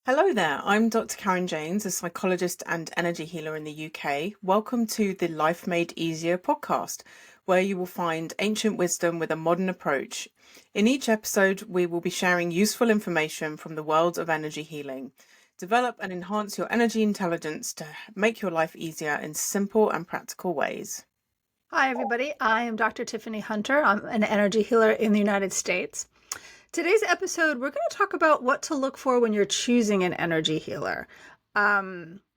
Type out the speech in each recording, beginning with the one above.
Hello there, I'm Dr. Karen James, a psychologist and energy healer in the UK. Welcome to the Life Made Easier podcast, where you will find ancient wisdom with a modern approach. In each episode, we will be sharing useful information from the world of energy healing. Develop and enhance your energy intelligence to make your life easier in simple and practical ways. Hi, everybody. I am Dr. Tiffany Hunter. I'm an energy healer in the United States. Today's episode, we're going to talk about what to look for when you're choosing an energy healer.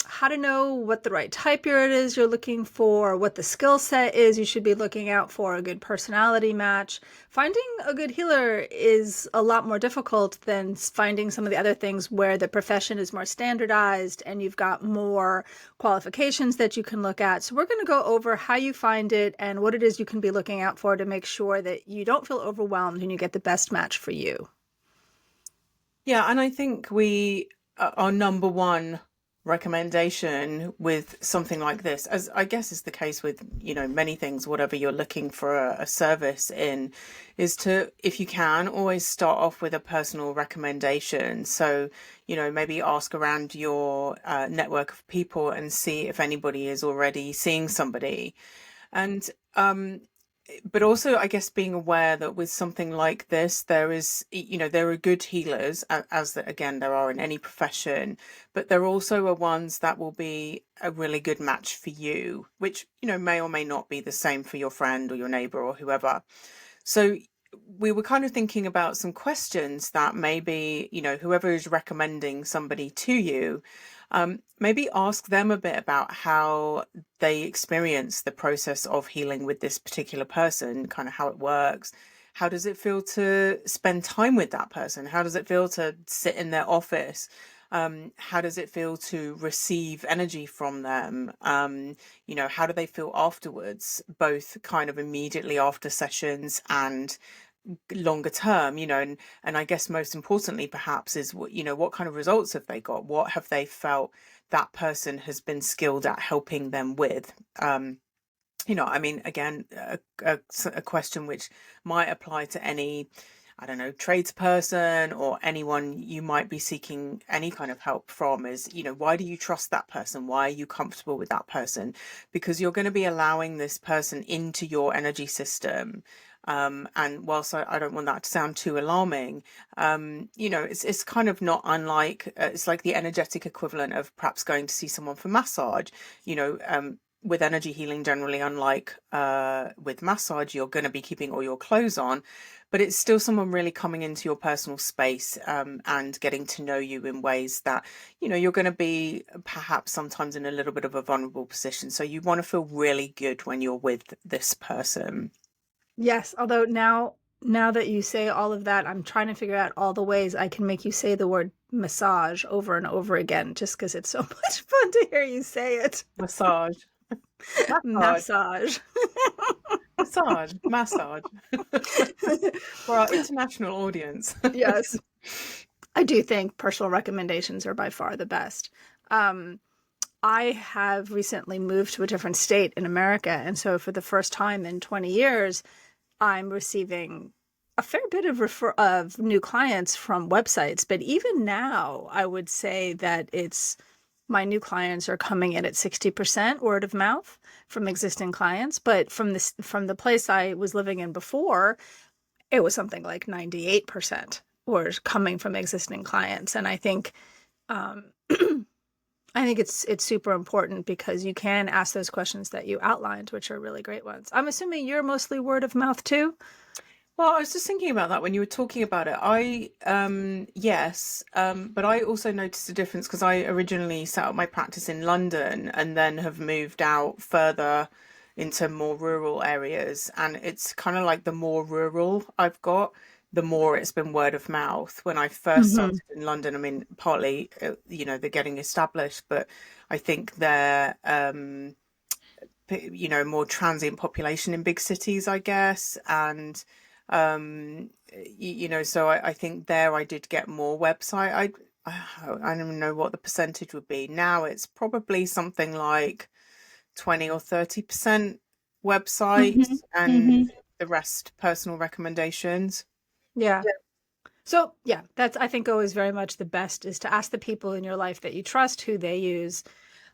How to know what the right type it is you're looking for, what the skill set is you should be looking out for, a good personality match. Finding a good healer is a lot more difficult than finding some of the other things where the profession is more standardized and you've got more qualifications that you can look at. So we're going to go over how you find it and what it is you can be looking out for to make sure that you don't feel overwhelmed and you get the best match for you. Yeah, and I think our number one recommendation with something like this, as I guess is the case with, many things, whatever you're looking for a service in, is to, if you can, always start off with a personal recommendation. So, maybe ask around your network of people and see if anybody is already seeing somebody. And but also, I guess, being aware that with something like this, there are good healers, again, there are in any profession, but there also are ones that will be a really good match for you, which, may or may not be the same for your friend or your neighbor or whoever. So we were kind of thinking about some questions that maybe, whoever is recommending somebody to you, maybe ask them a bit about how they experience the process of healing with this particular person, kind of how it works. How does it feel to spend time with that person? How does it feel to sit in their office? How does it feel to receive energy from them? How do they feel afterwards, both kind of immediately after sessions and longer term, and I guess most importantly perhaps is what kind of results have they got? What have they felt that person has been skilled at helping them with? I mean, again, a question which might apply to any, I don't know, tradesperson or anyone you might be seeking any kind of help from is, why do you trust that person? Why are you comfortable with that person? Because you're going to be allowing this person into your energy system. And whilst I don't want that to sound too alarming, it's kind of not unlike, it's like the energetic equivalent of perhaps going to see someone for massage, with energy healing generally, unlike with massage, you're going to be keeping all your clothes on, but it's still someone really coming into your personal space and getting to know you in ways that, you're going to be perhaps sometimes in a little bit of a vulnerable position. So you want to feel really good when you're with this person. Yes, although now that you say all of that, I'm trying to figure out all the ways I can make you say the word massage over and over again just because it's so much fun to hear you say it. Massage. Massage. Massage. Massage. For our international audience. Yes. I do think personal recommendations are by far the best. I have recently moved to a different state in America, and so for the first time in 20 years, I'm receiving a fair bit of new clients from websites. But even now, I would say that my new clients are coming in at 60% word of mouth from existing clients. But from the place I was living in before, it was something like 98% were coming from existing clients. And I think it's super important because you can ask those questions that you outlined, which are really great ones. I'm assuming you're mostly word of mouth too? Well, I was just thinking about that when you were talking about it. Yes, but I also noticed a difference because I originally set up my practice in London and then have moved out further into more rural areas. And it's kind of like the more rural I've got, the more it's been word of mouth. When I first Mm-hmm. started in London, I mean, partly, they're getting established, but I think they're, more transient population in big cities, I guess. And so I think there I did get more website. I don't even know what the percentage would be now. It's probably something like 20 or 30% website Mm-hmm. and Mm-hmm. the rest personal recommendations. Yeah. So yeah, that's I think always very much the best is to ask the people in your life that you trust who they use.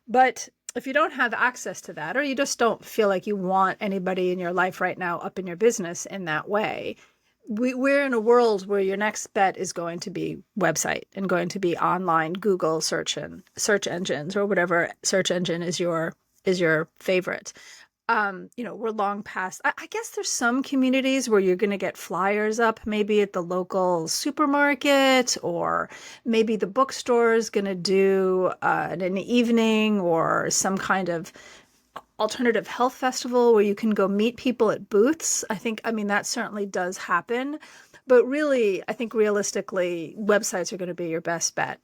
But if you don't have access to that, or you just don't feel like you want anybody in your life right now up in your business in that way, we're in a world where your next bet is going to be website and going to be online Google search engines or whatever search engine is your favorite. We're long past. I guess there's some communities where you're going to get flyers up, maybe at the local supermarket, or maybe the bookstore is going to do an evening or some kind of alternative health festival where you can go meet people at booths. I mean, that certainly does happen. But really, I think realistically, websites are going to be your best bet.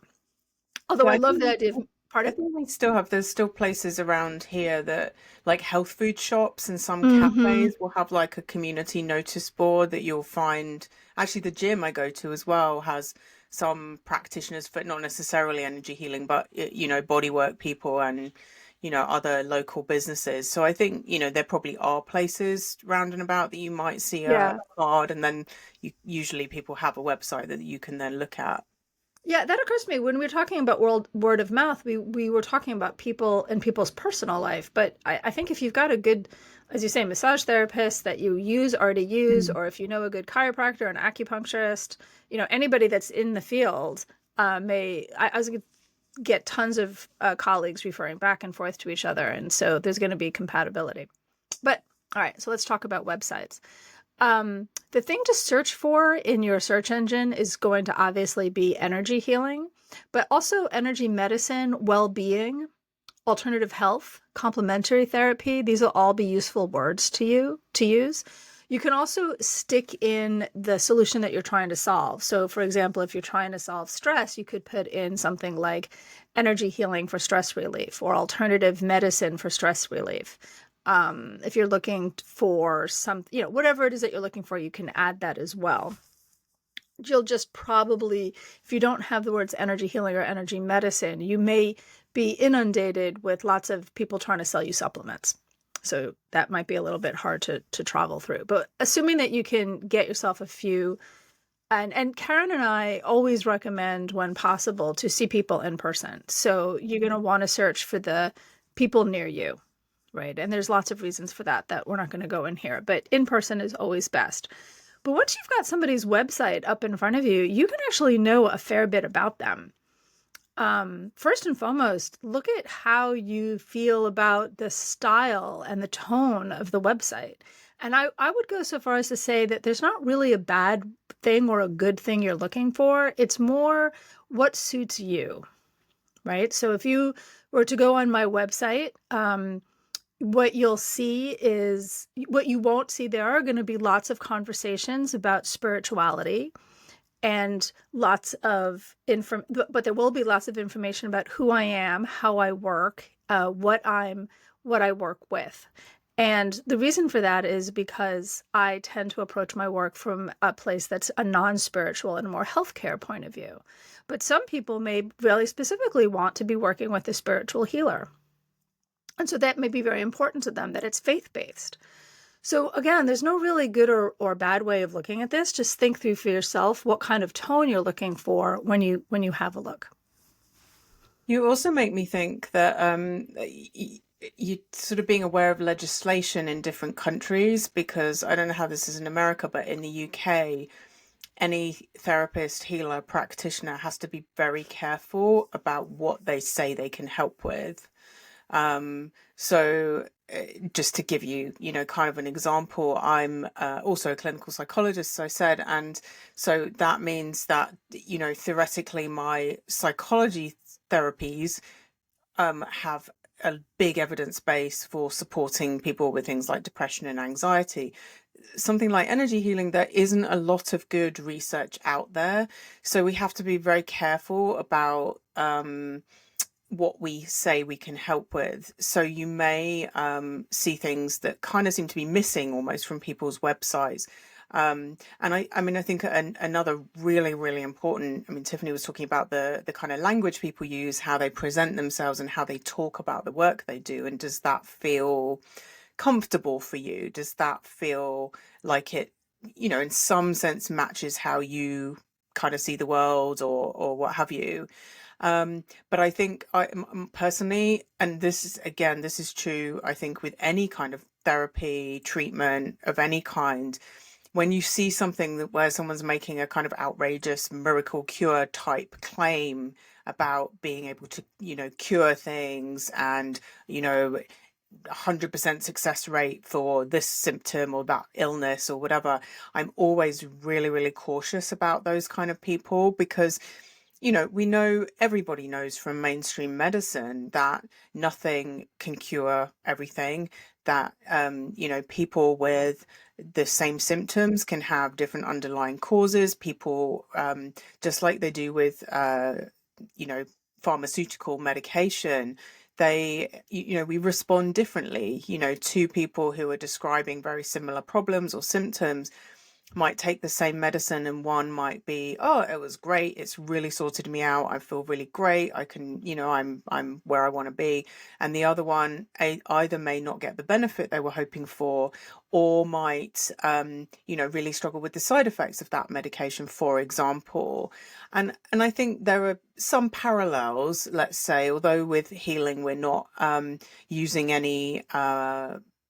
Although Yeah, I love the idea of, I pardon? think there's still places around here that like health food shops and some Mm-hmm. cafes will have like a community notice board that you'll find. Actually, the gym I go to as well has some practitioners for not necessarily energy healing, but bodywork people and other local businesses. So I think there probably are places round and about that you might see a Yeah. card, and then usually people have a website that you can then look at. Yeah, that occurs to me when we were talking about word of mouth. We were talking about people and people's personal life, but I think if you've got a good, as you say, massage therapist that you already use, Mm. or if you know a good chiropractor, an acupuncturist, anybody that's in the field, I was gonna get tons of colleagues referring back and forth to each other, and so there's going to be compatibility. But all right, so let's talk about websites. The thing to search for in your search engine is going to obviously be energy healing, but also energy medicine, well being, alternative health, complementary therapy. These will all be useful words to you to use. You can also stick in the solution that you're trying to solve. So, for example, if you're trying to solve stress, you could put in something like energy healing for stress relief or alternative medicine for stress relief. If you're looking for whatever it is that you're looking for, you can add that as well. You'll just probably, if you don't have the words energy healing or energy medicine, you may be inundated with lots of people trying to sell you supplements. So that might be a little bit hard to travel through. But assuming that you can get yourself a few, and Karen and I always recommend when possible to see people in person. So you're going to want to search for the people near you, right? And there's lots of reasons for that we're not going to go in here, but in person is always best. But once you've got somebody's website up in front of you, you can actually know a fair bit about them. First and foremost, look at how you feel about the style and the tone of the website. And I would go so far as to say that there's not really a bad thing or a good thing you're looking for. It's more what suits you, right? So if you were to go on my website, what you'll see is what you won't see. There are going to be lots of conversations about spirituality and lots of but there will be lots of information about who I am, how I work, what I work with. And the reason for that is because I tend to approach my work from a place that's a non-spiritual and more healthcare point of view. But some people may really specifically want to be working with a spiritual healer. And so that may be very important to them that it's faith-based. So again, there's no really good or bad way of looking at this. Just think through for yourself what kind of tone you're looking for when you have a look. You also make me think that you sort of being aware of legislation in different countries, because I don't know how this is in America, but in the UK, any therapist, healer, practitioner has to be very careful about what they say they can help with. So just to give you, kind of an example, I'm also a clinical psychologist, as I said, and so that means that, theoretically, my psychology therapies have a big evidence base for supporting people with things like depression and anxiety. Something like energy healing, there isn't a lot of good research out there, so we have to be very careful about what we say we can help with. So you may see things that kind of seem to be missing almost from people's websites. And I mean, I think another really, really important, I mean, Tiffany was talking about the kind of language people use, how they present themselves and how they talk about the work they do. And does that feel comfortable for you? Does that feel like it, in some sense matches how you kind of see the world or what have you. But I think personally, and this is again, this is true, I think, with any kind of therapy, treatment of any kind, when you see something that where someone's making a kind of outrageous miracle cure type claim about being able to, cure things and, 100% success rate for this symptom or that illness or whatever, I'm always really, really cautious about those kind of people because we know, everybody knows from mainstream medicine that nothing can cure everything, that, people with the same symptoms can have different underlying causes. People, just like they do with, you know, pharmaceutical medication, we respond differently, to people who are describing very similar problems or symptoms might take the same medicine and one might be, oh, it was great, it's really sorted me out, I feel really great, I can, I'm where I want to be. And the other one either may not get the benefit they were hoping for, or might really struggle with the side effects of that medication, for example. And I think there are some parallels, let's say, although with healing we're not using any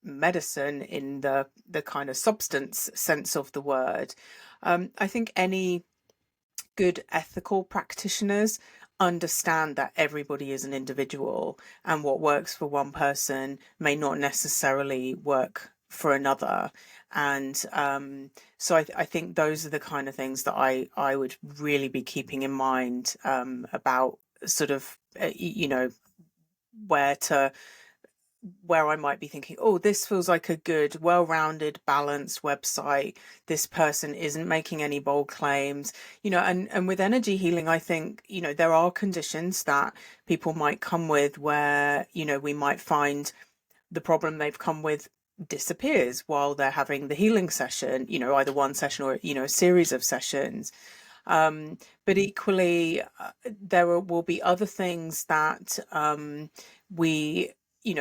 medicine in the kind of substance sense of the word. I think any good ethical practitioners understand that everybody is an individual and what works for one person may not necessarily work for another. And so I think those are the kind of things that I would really be keeping in mind about sort of, where to where I might be thinking, oh, this feels like a good, well-rounded, balanced website. This person isn't making any bold claims, and with energy healing, I think, there are conditions that people might come with where, we might find the problem they've come with disappears while they're having the healing session, either one session or, a series of sessions. But equally, there will be other things that we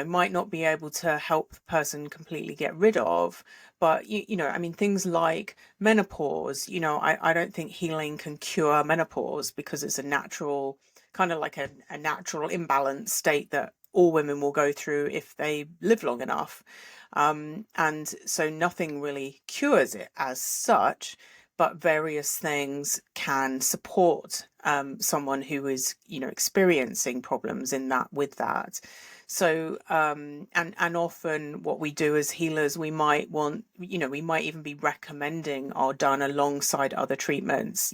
might not be able to help the person completely get rid of. But, I mean, things like menopause, I don't think healing can cure menopause because it's a natural, kind of like a natural imbalance state that all women will go through if they live long enough. And so nothing really cures it as such, but various things can support someone who is, experiencing problems in that with that. So, and often what we do as healers, we might want, we might even be recommending are done alongside other treatments.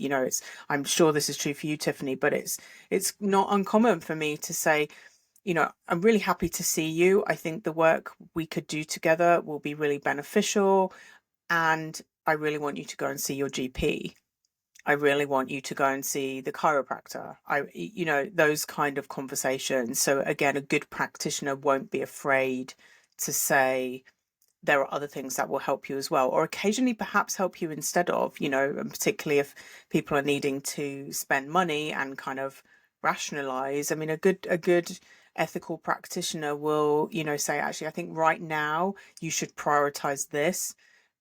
I'm sure this is true for you, Tiffany, but it's not uncommon for me to say, I'm really happy to see you. I think the work we could do together will be really beneficial. And I really want you to go and see your GP. I really want you to go and see the chiropractor. Those kind of conversations. So again, a good practitioner won't be afraid to say there are other things that will help you as well, or occasionally perhaps help you instead of, and particularly if people are needing to spend money and kind of rationalize. I mean, a good ethical practitioner will, say, actually, I think right now you should prioritize this.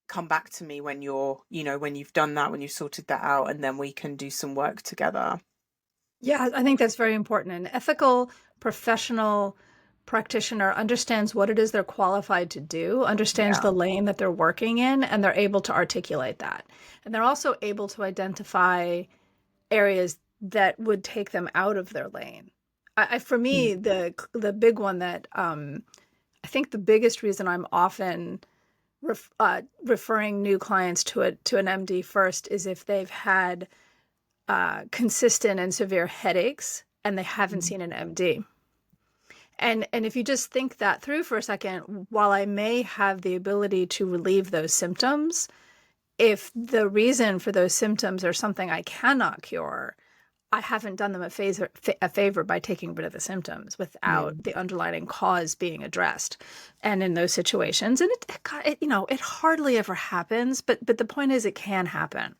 Come back to me when when you've done that, when you've sorted that out, and then we can do some work together. Yeah, I think that's very important. An ethical, professional practitioner understands what it is they're qualified to do, understands Yeah. the lane that they're working in, and they're able to articulate that. And they're also able to identify areas that would take them out of their lane. For me, the big one that I think the biggest reason I'm often referring new clients to an MD first is if they've had consistent and severe headaches and they haven't seen an MD. And if you just think that through for a second, while I may have the ability to relieve those symptoms, if the reason for those symptoms are something I cannot cure, I haven't done them a favor by taking rid of the symptoms without the underlying cause being addressed. And in those situations, and it hardly ever happens, but the point is it can happen.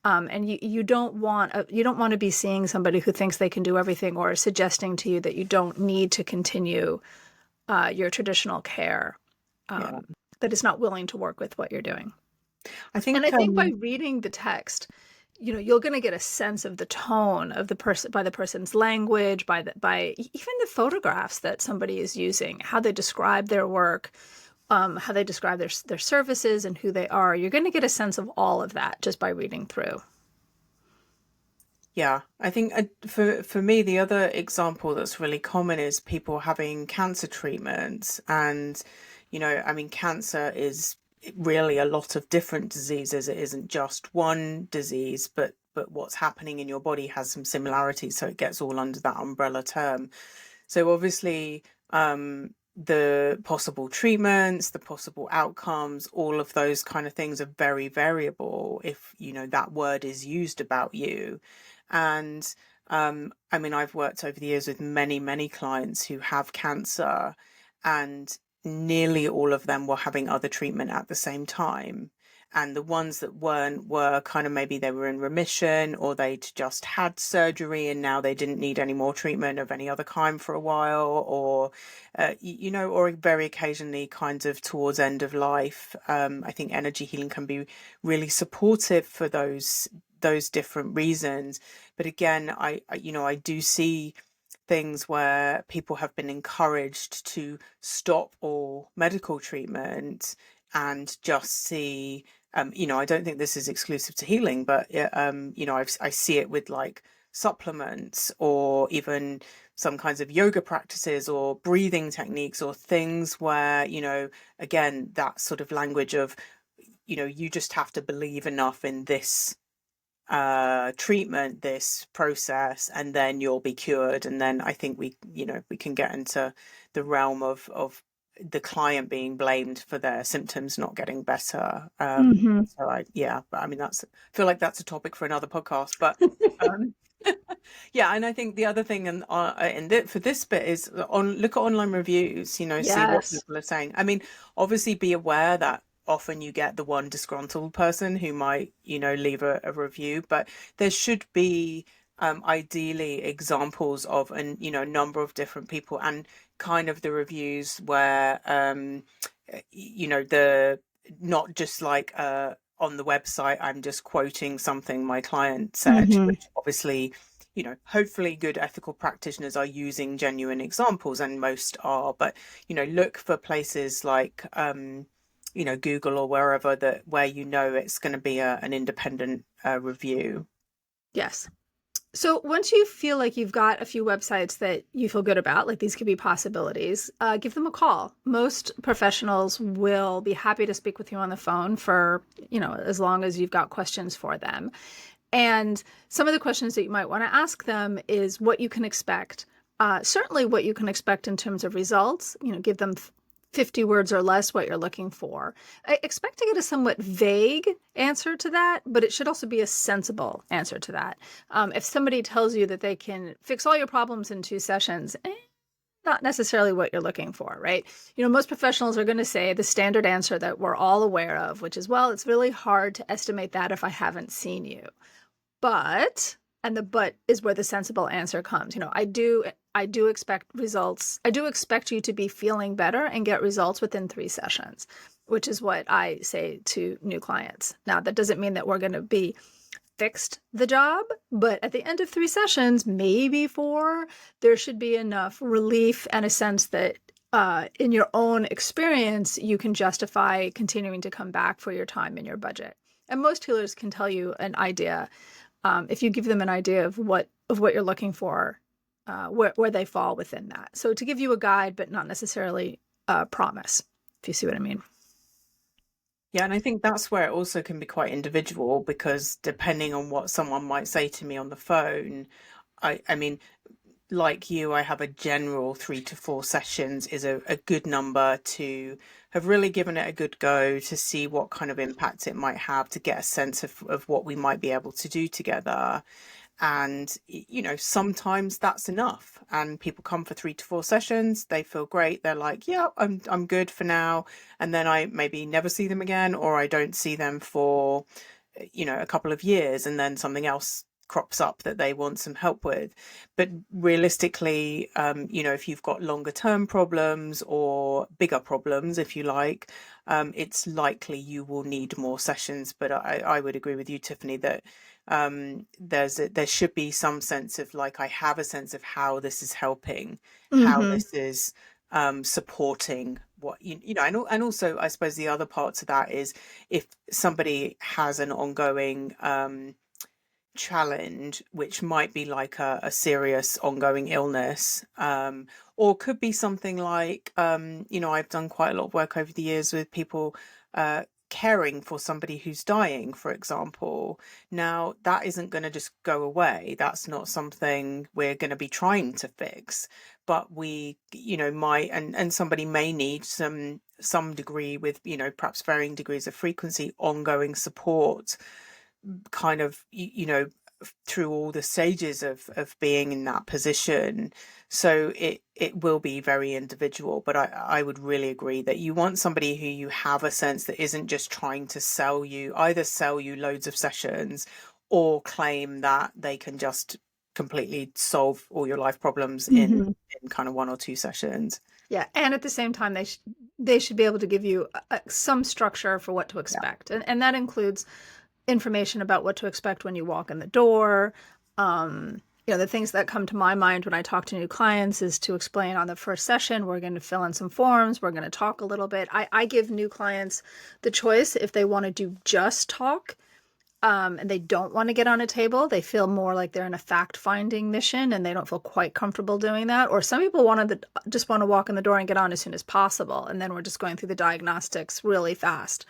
And you don't want to be seeing somebody who thinks they can do everything or suggesting to you that you don't need to continue your traditional care, that is not willing to work with what you're doing. I And think I think by reading the text, you're going to get a sense of the tone of the person by the person's language, by even the photographs that somebody is using, how they describe their work, how they describe their services and who they are. You're going to get a sense of all of that just by reading through. Yeah, I think for me, the other example that's really common is people having cancer treatments. And, I mean, cancer is really a lot of different diseases. It isn't just one disease, but what's happening in your body has some similarities. So it gets all under that umbrella term. So obviously, the possible treatments, the possible outcomes, all of those kind of things are very variable if, that word is used about you. And I mean, I've worked over the years with many, many clients who have cancer, and nearly all of them were having other treatment at the same time. And the ones that weren't were kind of maybe they were in remission, or they'd just had surgery and now they didn't need any more treatment of any other kind for a while, or, or very occasionally kind of towards end of life. I think energy healing can be really supportive for those different reasons. But again, I do see things where people have been encouraged to stop all medical treatment and just see, I don't think this is exclusive to healing, but I see it with like supplements, or even some kinds of yoga practices or breathing techniques, or things where, again, that sort of language of, you just have to believe enough in this treatment, this process, and then you'll be cured. And then I think we can get into the realm of the client being blamed for their symptoms not getting better. Mm-hmm. But I mean, I feel like that's a topic for another podcast, but um yeah. And I think the other thing for this bit is look at online reviews, see what Yes. people are saying. I mean, obviously be aware that often you get the one disgruntled person who might, leave a review, but there should be ideally examples of a number of different people, and kind of the reviews where the not just like on the website I'm just quoting something my client said, Mm-hmm. which obviously, hopefully good ethical practitioners are using genuine examples, and most are. But look for places like Google or wherever, where it's going to be an independent review. Yes. So once you feel like you've got a few websites that you feel good about, like these could be possibilities, give them a call. Most professionals will be happy to speak with you on the phone for, as long as you've got questions for them. And some of the questions that you might want to ask them is what you can expect. Certainly what you can expect in terms of results, give them 50 words or less what you're looking for. I expect to get a somewhat vague answer to that, but it should also be a sensible answer to that. If somebody tells you that they can fix all your problems in 2 sessions, not necessarily what you're looking for, right? Most professionals are going to say the standard answer that we're all aware of, which is, well, it's really hard to estimate that if I haven't seen you. But, and the but is where the sensible answer comes. I do expect results. I do expect you to be feeling better and get results within 3 sessions, which is what I say to new clients. Now, that doesn't mean that we're going to be fixed the job, but at the end of 3 sessions, maybe 4, there should be enough relief and a sense that in your own experience, you can justify continuing to come back for your time and your budget. And most healers can tell you an idea, if you give them an idea of what you're looking for, where they fall within that. So to give you a guide, but not necessarily a promise, if you see what I mean. Yeah, and I think that's where it also can be quite individual, because depending on what someone might say to me on the phone, I mean, like you, I have a general 3 to 4 sessions is a good number to have really given it a good go, to see what kind of impact it might have, to get a sense of what we might be able to do together. And sometimes that's enough, and people come for 3 to 4 sessions, they feel great, they're like, yeah, I'm good for now. And then I maybe never see them again, or I don't see them for a couple of years, and then something else crops up that they want some help with. But realistically, if you've got longer term problems, or bigger problems, if you like, it's likely you will need more sessions. But I would agree with you, Tiffany, that there should be some sense of like, I have a sense of how this is helping, how Mm-hmm. this is supporting what you know, and also I suppose the other part to that is if somebody has an ongoing challenge, which might be like a serious ongoing illness, or could be something like, I've done quite a lot of work over the years with people caring for somebody who's dying, for example. Now, that isn't going to just go away. That's not something we're going to be trying to fix, but we, might, and somebody may need some degree with, perhaps varying degrees of frequency, ongoing support kind of through all the stages of being in that position. So it will be very individual, but I would really agree that you want somebody who you have a sense that isn't just trying to either sell you loads of sessions or claim that they can just completely solve all your life problems Mm-hmm. in kind of one or two sessions. Yeah, and at the same time, they should be able to give you some structure for what to Yeah. expect, and that includes information about what to expect when you walk in the door. The things that come to my mind when I talk to new clients is to explain on the first session, we're going to fill in some forms, we're going to talk a little bit. I give new clients the choice if they want to do just talk. And they don't want to get on a table. They feel more like they're in a fact-finding mission and they don't feel quite comfortable doing that. Or some people just want to walk in the door and get on as soon as possible. And then we're just going through the diagnostics really fast.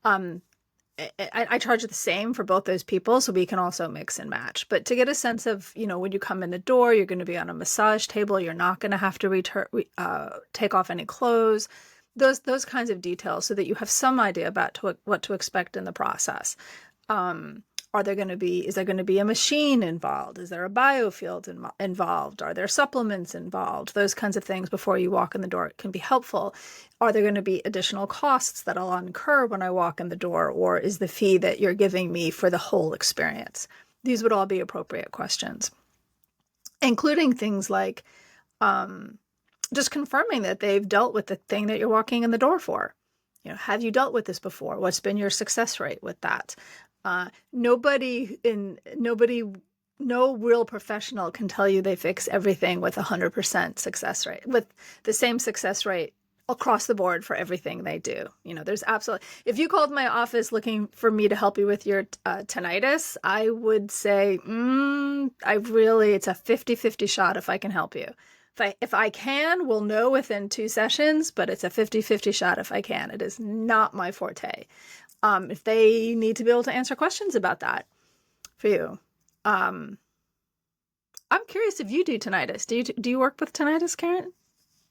Um, I charge the same for both those people, so we can also mix and match. But to get a sense of, when you come in the door, you're going to be on a massage table. You're not going to have to take off any clothes. Those kinds of details, so that you have some idea about what to expect in the process. Is there going to be a machine involved? Is there a biofield involved? Are there supplements involved? Those kinds of things before you walk in the door can be helpful. Are there going to be additional costs that I'll incur when I walk in the door? Or is the fee that you're giving me for the whole experience? These would all be appropriate questions, including things like just confirming that they've dealt with the thing that you're walking in the door for. Have you dealt with this before? What's been your success rate with that? Nobody, no real professional can tell you they fix everything with 100% success rate, with the same success rate across the board for everything they do. There's absolutely, if you called my office looking for me to help you with your tinnitus, I would say, it's a 50-50 shot if I can help you. If I can, we'll know within 2 sessions, but it's a 50-50 shot if I can. It is not my forte. If they need to be able to answer questions about that for you. I'm curious if you do tinnitus. Do you work with tinnitus, Karen?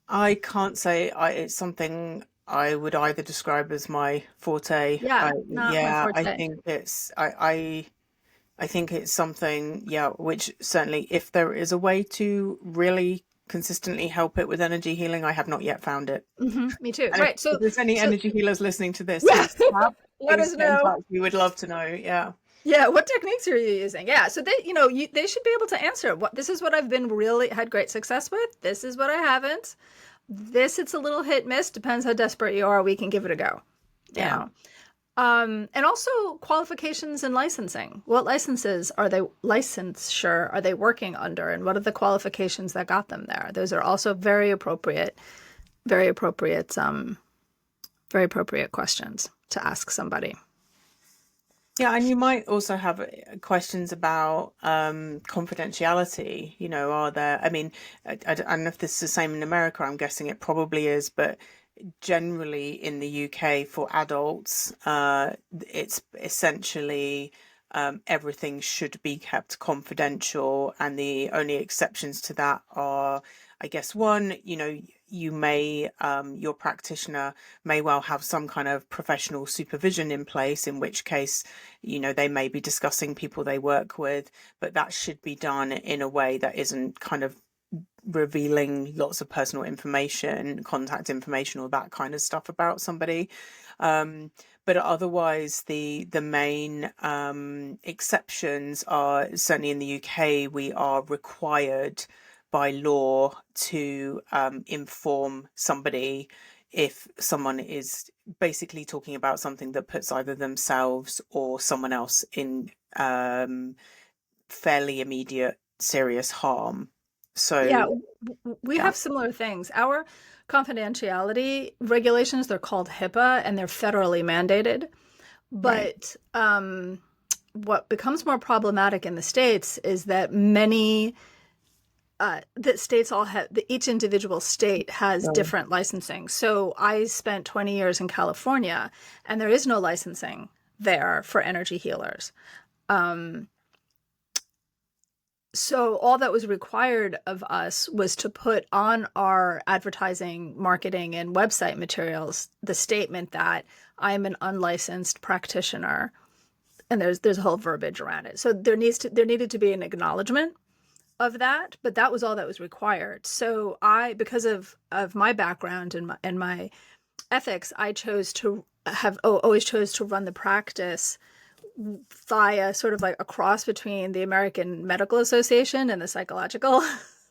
I can't say it's something I would either describe as my forte. Yeah, not my Yeah, I forte. think I think it's something, yeah, which certainly if there is a way to really consistently help it with energy healing, I have not yet found it. Me too. And Right. if So, there's any so energy healers listening to this, yeah, let please us get in know. touch. We would love to know. Yeah. Yeah, what techniques are you using? Yeah, so they should be able to answer. This is what I've been really had great success with. This is what I haven't. It's a little hit miss. Depends how desperate you are. We can give it a go. You Yeah. know. And also qualifications and licensing. What licensure are they working under, and what are the qualifications that got them there? Those are also very appropriate questions to ask somebody. Yeah, and you might also have questions about confidentiality. Are there, I mean, I don't know if this is the same in America, I'm guessing it probably is, but generally in the UK for adults, it's essentially everything should be kept confidential, and the only exceptions to that are, I guess, one, you may, your practitioner may well have some kind of professional supervision in place, in which case, they may be discussing people they work with, but that should be done in a way that isn't kind of revealing lots of personal information, contact information, or that kind of stuff about somebody. But otherwise, the main exceptions are, certainly in the UK, we are required by law to inform somebody if someone is basically talking about something that puts either themselves or someone else in fairly immediate serious harm. Yeah, So we yeah, have similar things. Our confidentiality regulations, they're called HIPAA and they're federally mandated. right. But what becomes more problematic in the states is that many that states all have each individual state has So, different licensing. So I spent 20 years in California, and there is no licensing there for energy healers. So all that was required of us was to put on our advertising, marketing, and website materials the statement that I'm an unlicensed practitioner, and there's a whole verbiage around it. So there needed to be an acknowledgement of that, but that was all that was required. So because of my background and my ethics, I chose to have always chose to run the practice via sort of like a cross between the American Medical Association and the psychological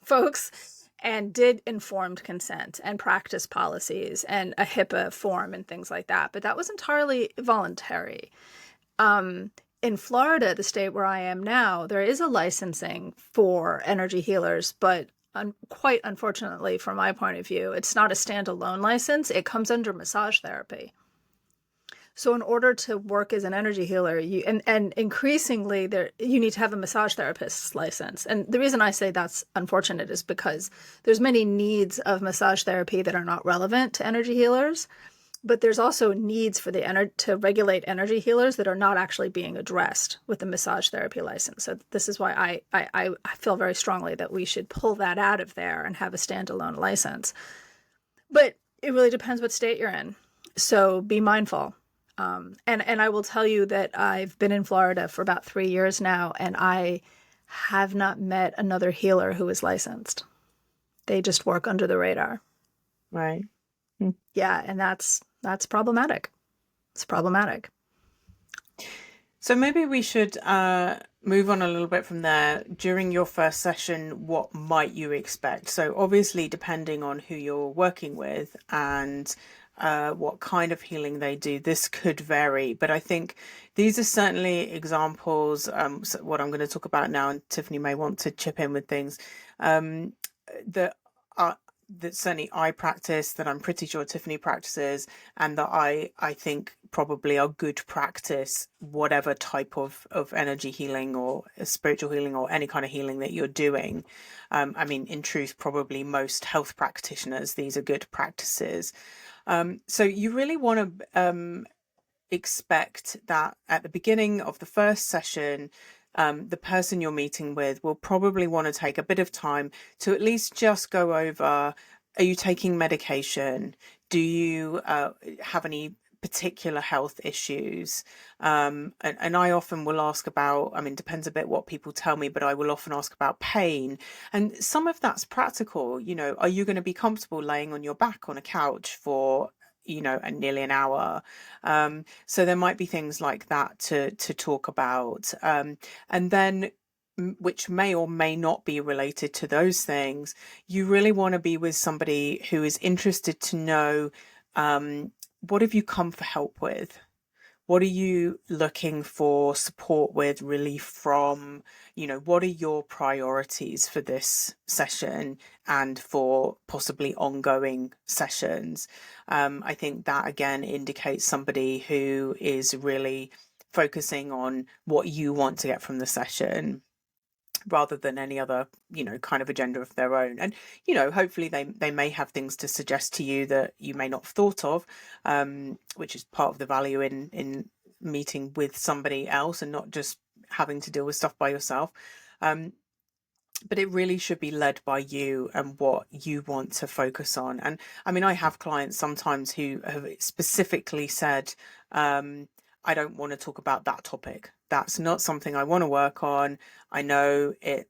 folks, and did informed consent and practice policies and a HIPAA form and things like that. But that was entirely voluntary. In Florida, the state where I am now, there is a licensing for energy healers, but quite unfortunately, from my point of view, it's not a standalone license. It comes under massage therapy. So in order to work as an energy healer, and increasingly there you need to have a massage therapist's license. And the reason I say that's unfortunate is because there's many needs of massage therapy that are not relevant to energy healers, but there's also needs for to regulate energy healers that are not actually being addressed with the massage therapy license. So this is why I feel very strongly that we should pull that out of there and have a standalone license. But it really depends what state you're in. So be mindful. And I will tell you that I've been in Florida for about 3 years now, and I have not met another healer who is licensed. They just work under the radar. right. Hmm. Yeah, and that's problematic. It's problematic. So maybe we should move on a little bit from there. During your first session, what might you expect? So obviously, depending on who you're working with and what kind of healing they do, this could vary. But I think these are certainly examples. So what I'm going to talk about now, and Tiffany may want to chip in with things that are that certainly I practice, that I'm pretty sure Tiffany practices, and that I think probably are good practice, whatever type of energy healing or spiritual healing or any kind of healing that you're doing. I mean, in truth, probably most health practitioners, these are good practices. So you really want to expect that at the beginning of the first session, the person you're meeting with will probably want to take a bit of time to at least just go over, are you taking medication? Do you have any particular health issues? And I often will ask about, I mean, depends a bit what people tell me, but I will often ask about pain. And some of that's practical. Are you going to be comfortable laying on your back on a couch for nearly an hour? So there might be things like that to talk about. And then, which may or may not be related to those things, you really want to be with somebody who is interested to know, what have you come for help with? What are you looking for support with, relief from? What are your priorities for this session and for possibly ongoing sessions? I think that again indicates somebody who is really focusing on what you want to get from the session rather than any other kind of agenda of their own. And hopefully they may have things to suggest to you that you may not have thought of, which is part of the value in meeting with somebody else and not just having to deal with stuff by yourself. But it really should be led by you and what you want to focus on. And I mean, I have clients sometimes who have specifically said, I don't want to talk about that topic. That's not something I want to work on. I know it,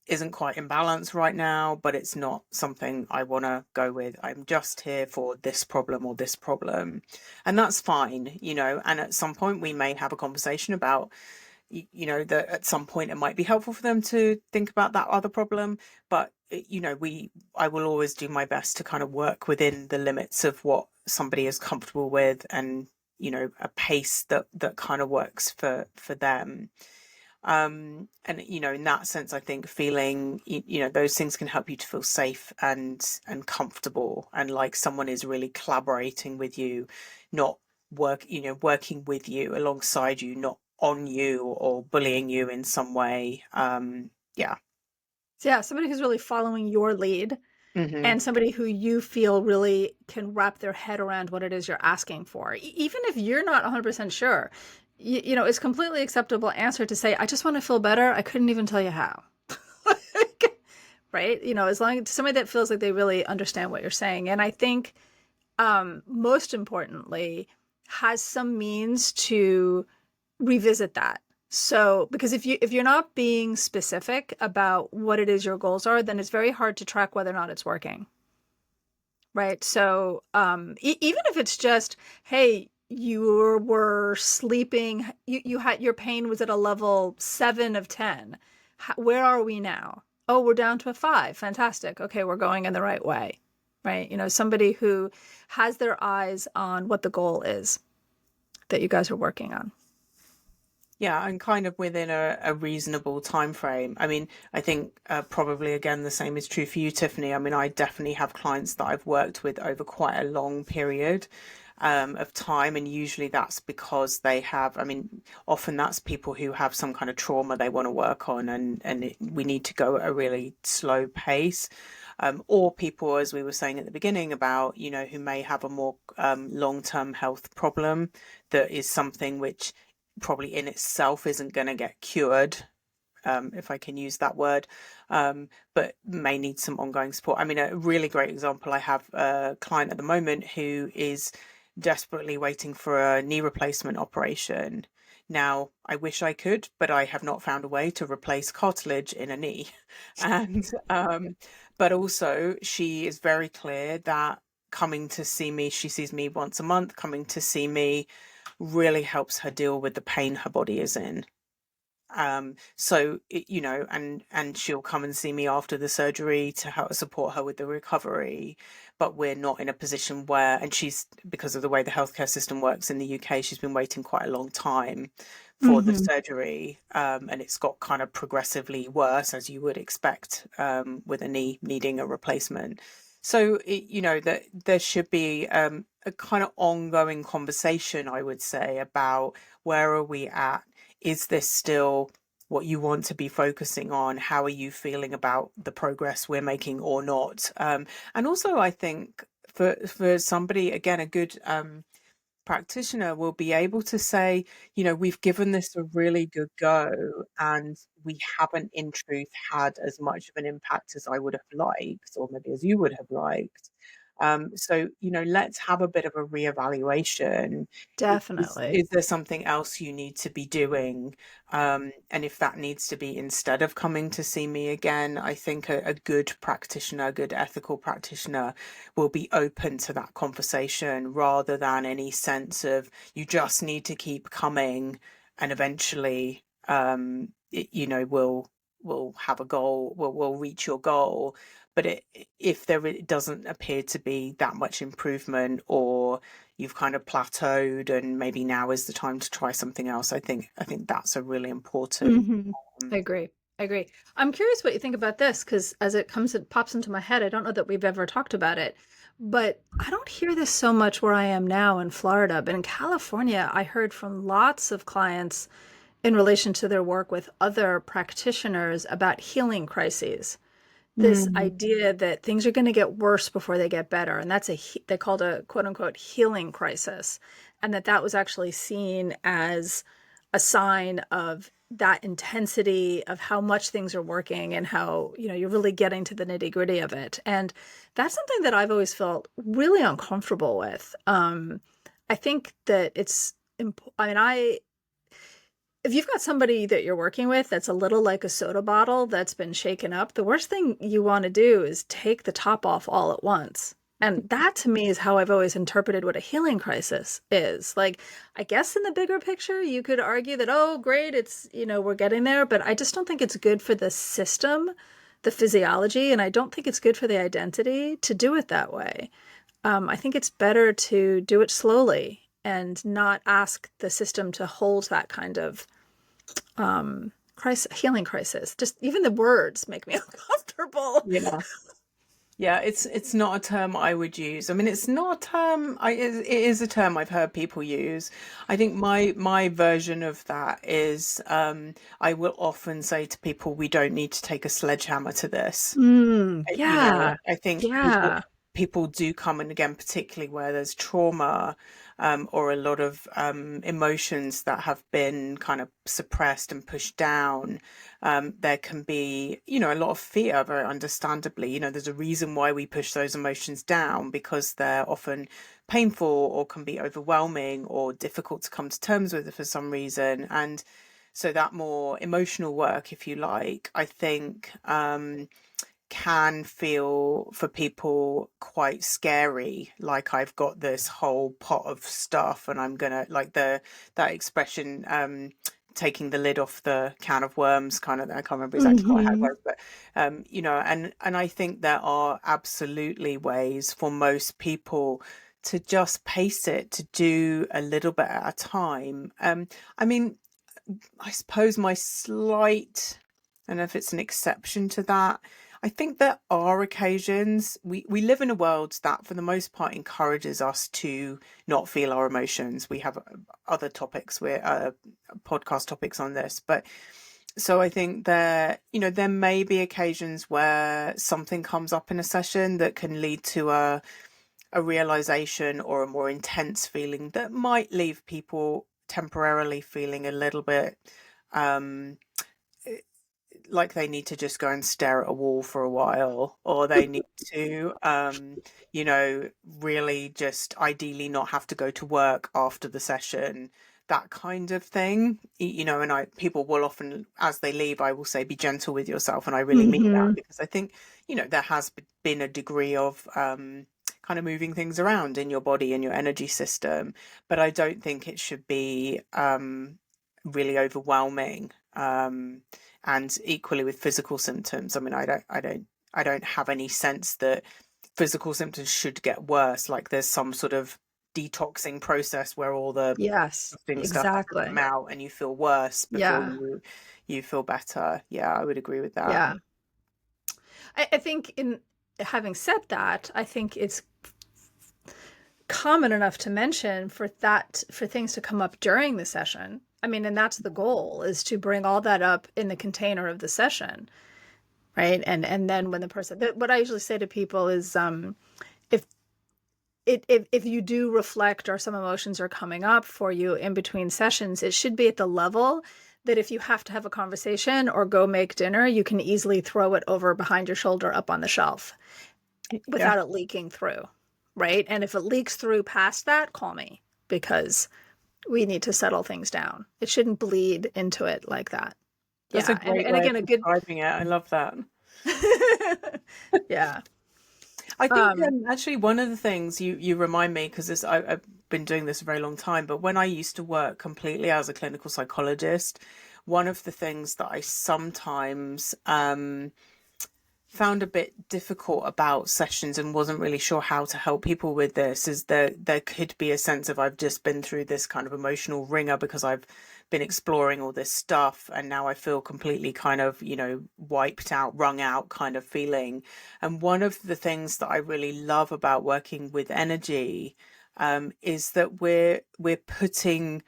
isn't quite in balance right now, but it's not something I want to go with. I'm just here for this problem or this problem. And that's fine, and at some point we may have a conversation about that at some point it might be helpful for them to think about that other problem. But I will always do my best to kind of work within the limits of what somebody is comfortable with, and a pace that kind of works for them. And in that sense, I think feeling those things can help you to feel safe and comfortable, and like someone is really collaborating with you, not working with you, alongside you, not on you or bullying you in some way. Yeah. So yeah, somebody who's really following your lead Hmm. and somebody who you feel really can wrap their head around what it is you're asking for. Even if you're not 100% sure, it's completely acceptable answer to say, I just want to feel better. I couldn't even tell you how. Right? As long as somebody that feels like they really understand what you're saying. And I think most importantly, has some means to revisit that. So, because if you're not being specific about what it is your goals are, then it's very hard to track whether or not it's working. Right. So, even if it's just, hey, you were sleeping, you had your pain was at a level 7 of 10. Where are we now? Oh, we're down to a 5. Fantastic. Okay, we're going in the right way. Right. Somebody who has their eyes on what the goal is that you guys are working on. Yeah, and kind of within a reasonable time frame. I mean, I think probably again the same is true for you, Tiffany. I mean, I definitely have clients that I've worked with over quite a long period of time, and usually that's because they have. I mean, often that's people who have some kind of trauma they want to work on, and we need to go at a really slow pace. Or people, as we were saying at the beginning, about who may have a more long-term health problem that is something which probably in itself isn't going to get cured, if I can use that word, but may need some ongoing support. I mean, a really great example, I have a client at the moment who is desperately waiting for a knee replacement operation. Now, I wish I could, but I have not found a way to replace cartilage in a knee. And, but also, she is very clear that coming to see me, she sees me once a month, coming to see me really helps her deal with the pain her body is in. So and she'll come and see me after the surgery to help support her with the recovery. But we're not in a position where, and she's, because of the way the healthcare system works in the UK, she's been waiting quite a long time for the Mm-hmm. surgery, and it's got kind of progressively worse, as you would expect, with a knee needing a replacement. So that there should be a kind of ongoing conversation, I would say, about where are we at? Is this still what you want to be focusing on? How are you feeling about the progress we're making or not? And also, I think for somebody, again, a good practitioner will be able to say, we've given this a really good go, and we haven't in truth had as much of an impact as I would have liked, or maybe as you would have liked. So, let's have a bit of a reevaluation. Definitely. Is there something else you need to be doing? And if that needs to be instead of coming to see me again, I think a good practitioner, a good ethical practitioner will be open to that conversation, rather than any sense of you just need to keep coming, and eventually we'll have a goal, we'll reach your goal. But if it doesn't appear to be that much improvement, or you've kind of plateaued and maybe now is the time to try something else, I think that's a really important. Mm-hmm. I agree. I agree. I'm curious what you think about this because as it pops into my head, I don't know that we've ever talked about it, but I don't hear this so much where I am now in Florida. But in California, I heard from lots of clients in relation to their work with other practitioners about healing crises. This Mm. idea that things are going to get worse before they get better, and they called a quote unquote healing crisis, and that was actually seen as a sign of that intensity of how much things are working and how you're really getting to the nitty gritty of it. And that's something that I've always felt really uncomfortable with. I think that I mean, if you've got somebody that you're working with that's a little like a soda bottle that's been shaken up, the worst thing you want to do is take the top off all at once. And that to me is how I've always interpreted what a healing crisis is. Like, I guess in the bigger picture, you could argue that, oh, great, it's, we're getting there, but I just don't think it's good for the system, the physiology, and I don't think it's good for the identity to do it that way. I think it's better to do it slowly and not ask the system to hold that kind of healing crisis. Just even the words make me uncomfortable. Yeah. Yeah, it's not a term I would use. I mean, it's not a term it is a term I've heard people use. I think my version of that is I will often say to people, we don't need to take a sledgehammer to this. Yeah. I think Yeah. people do come, and again, particularly where there's trauma, or a lot of emotions that have been kind of suppressed and pushed down. There can be, a lot of fear, very understandably. There's a reason why we push those emotions down, because they're often painful or can be overwhelming or difficult to come to terms with for some reason. And so that more emotional work, if you like, I think can feel for people quite scary, like I've got this whole pot of stuff and I'm gonna, like, that expression, taking the lid off the can of worms, kind of. I can't remember exactly quite how it Hmm. goes, but and I think there are absolutely ways for most people to just pace it, to do a little bit at a time. I mean, I suppose my slight, I don't know if it's an exception to that. I think there are occasions we live in a world that, for the most part, encourages us to not feel our emotions. We have other topics, we're podcast topics on this, but so I think there may be occasions where something comes up in a session that can lead to a realization or a more intense feeling that might leave people temporarily feeling a little bit um like they need to just go and stare at a wall for a while, or they need to you know really just ideally not have to go to work after the session, that kind of thing. And I people will often, as they leave, I will say, be gentle with yourself, and I really mean that, Hmm. because I think there has been a degree of kind of moving things around in your body and your energy system, but I don't think it should be really overwhelming. And equally with physical symptoms, I mean, I don't have any sense that physical symptoms should get worse, like there's some sort of detoxing process where all the Yes, disgusting stuff has to come exactly. out and you feel worse before Yeah. you feel better. Yeah, I would agree with that. Yeah. I think in having said that, I think it's common enough to mention for things to come up during the session. I mean, and that's the goal, is to bring all that up in the container of the session, right? And then when the person, what I usually say to people is, if if you do reflect, or some emotions are coming up for you in between sessions, it should be at the level that if you have to have a conversation or go make dinner, you can easily throw it over behind your shoulder up on the shelf Yeah, without it leaking through, right? And if it leaks through past that, call me, because we need to settle things down. It shouldn't bleed into it like that. that's a Yeah. And great and way of again, a good describing it. I love that. yeah. I think Um, actually one of the things you remind me, because I've been doing this a very long time, but when I used to work completely as a clinical psychologist, one of the things that I sometimes found a bit difficult about sessions and wasn't really sure how to help people with this is there could be a sense of, I've just been through this kind of emotional ringer because I've been exploring all this stuff, and now I feel completely kind of wiped out, wrung out kind of feeling. And one of the things that I really love about working with energy is that we're putting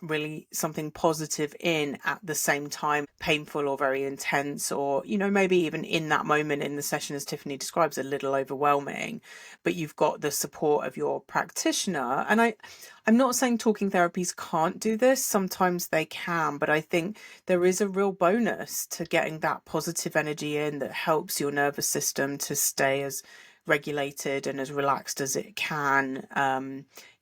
really something positive in at the same time, painful or very intense, or maybe even in that moment in the session, as Tiffany describes, a little overwhelming, but you've got the support of your practitioner. And I'm not saying talking therapies can't do this, sometimes they can, but I think there is a real bonus to getting that positive energy in that helps your nervous system to stay as regulated and as relaxed as it can,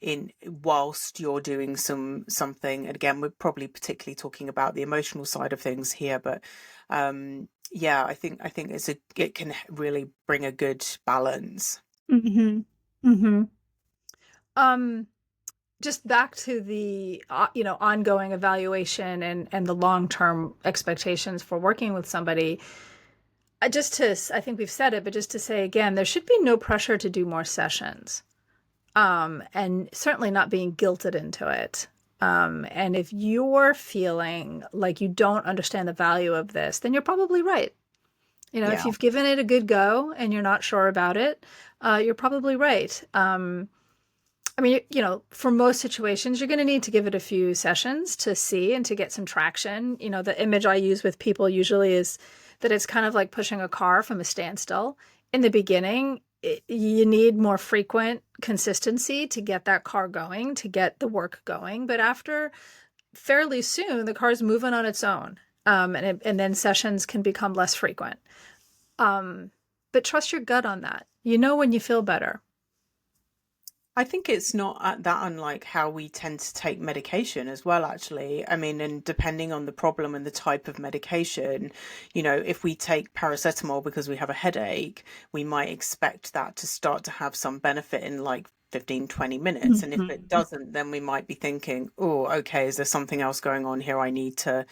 in whilst you're doing something. And again, we're probably particularly talking about the emotional side of things here, but yeah, I think it can really bring a good balance. Mm-hmm. Mm-hmm. Um, just back to the ongoing evaluation and the long-term expectations for working with somebody. I think we've said it, but just to say again, there should be no pressure to do more sessions, and certainly not being guilted into it. And if you're feeling like you don't understand the value of this, then you're probably right. If Yeah. you've given it a good go and you're not sure about it, you're probably right. I mean, for most situations, you're going to need to give it a few sessions to see and to get some traction. The image I use with people usually is that it's kind of like pushing a car from a standstill. In the beginning, you need more frequent consistency to get that car going, to get the work going. But after fairly soon, the car's moving on its own. And then sessions can become less frequent. But trust your gut on that. You know when you feel better. I think it's not that unlike how we tend to take medication as well, actually. I mean, and depending on the problem and the type of medication, if we take paracetamol because we have a headache, we might expect that to start to have some benefit in like 15, 20 minutes. And if it Mhm. doesn't, then we might be thinking, oh, okay, is there something else going on here? I need to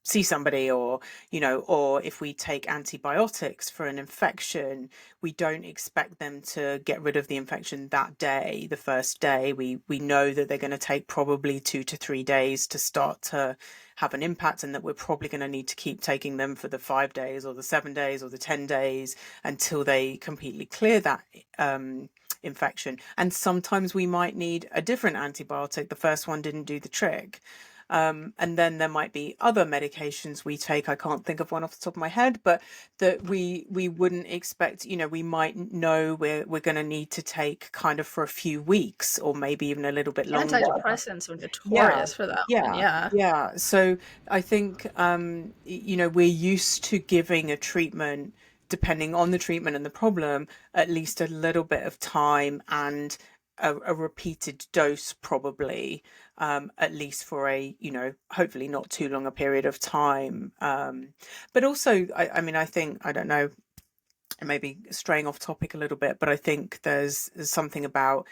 see somebody, or if we take antibiotics for an infection, we don't expect them to get rid of the infection that day, the first day. We know that they're going to take probably 2 to 3 days to start to have an impact, and that we're probably going to need to keep taking them for the 5 days or the 7 days or the 10 days until they completely clear that infection. And sometimes we might need a different antibiotic. The first one didn't do the trick. And then there might be other medications we take. I can't think of one off the top of my head, but that we wouldn't expect. We might know we're going to need to take kind of for a few weeks or maybe even a little bit longer. Antidepressants are Yeah, notorious for that one. yeah, Yeah. yeah. So I think we're used to giving a treatment, depending on the treatment and the problem, at least a little bit of time and a repeated dose, probably, at least for hopefully not too long a period of time. But also, I mean, I think, I don't know, maybe straying off topic a little bit, but I think there's something about,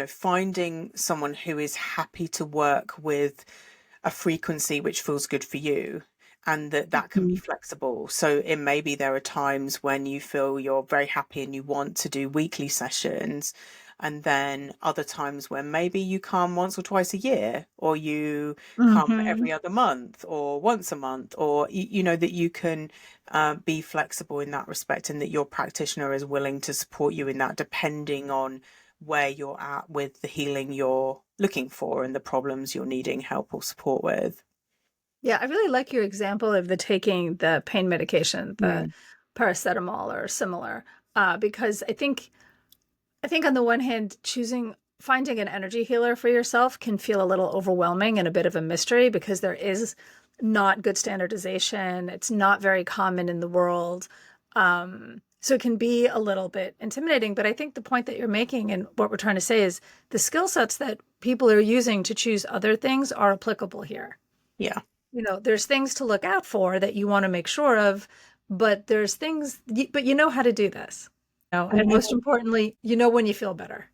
finding someone who is happy to work with a frequency which feels good for you, and that can be Mhm. flexible. So it maybe there are times when you feel you're very happy and you want to do weekly sessions, and then other times when maybe you come once or twice a year, or you come Mhm. every other month or once a month, or that you can be flexible in that respect, and that your practitioner is willing to support you in that, depending on where you're at with the healing you're looking for and the problems you're needing help or support with. Yeah, I really like your example of the taking the pain medication, the Mm. paracetamol or similar, because I think on the one hand, finding an energy healer for yourself can feel a little overwhelming and a bit of a mystery because there is not good standardization. It's not very common in the world. So it can be a little bit intimidating. But I think the point that you're making and what we're trying to say is the skill sets that people are using to choose other things are applicable here. Yeah. There's things to look out for that you want to make sure of, but but you know how to do this. And, And most importantly, when you feel better.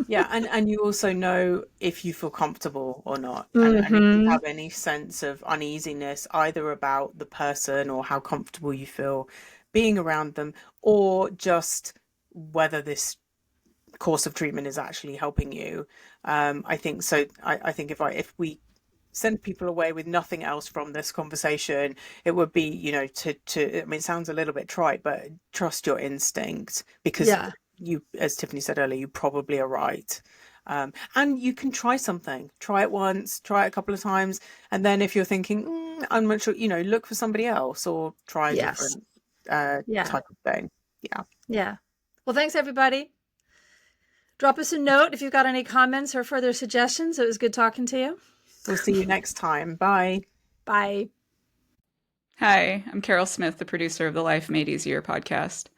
yeah, and you also know if you feel comfortable or not, and if you Mm-hmm. have any sense of uneasiness either about the person or how comfortable you feel being around them, or just whether this course of treatment is actually helping you. I think so. I think if we send people away with nothing else from this conversation, it would be, to I mean, it sounds a little bit trite, but trust your instinct, because Yeah. you, as Tiffany said earlier, you probably are right. And you can try it once, try it a couple of times, and then if you're thinking, I'm not sure, look for somebody else or try a Yes. different Yeah. type of thing. Yeah. Yeah. Well, thanks everybody. Drop us a note if you've got any comments or further suggestions. It was good talking to you. We'll see you next time. Bye. Bye. Hi, I'm Carol Smith, the producer of the Life Made Easier podcast.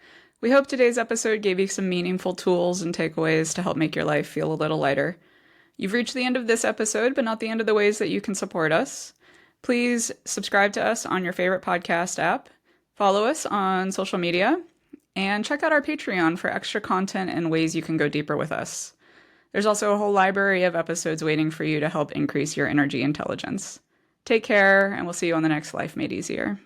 We hope today's episode gave you some meaningful tools and takeaways to help make your life feel a little lighter. You've reached the end of this episode, but not the end of the ways that you can support us. Please subscribe to us on your favorite podcast app, follow us on social media, And check out our Patreon for extra content and ways you can go deeper with us. There's also a whole library of episodes waiting for you to help increase your energy intelligence. Take care, and we'll see you on the next Life Made Easier.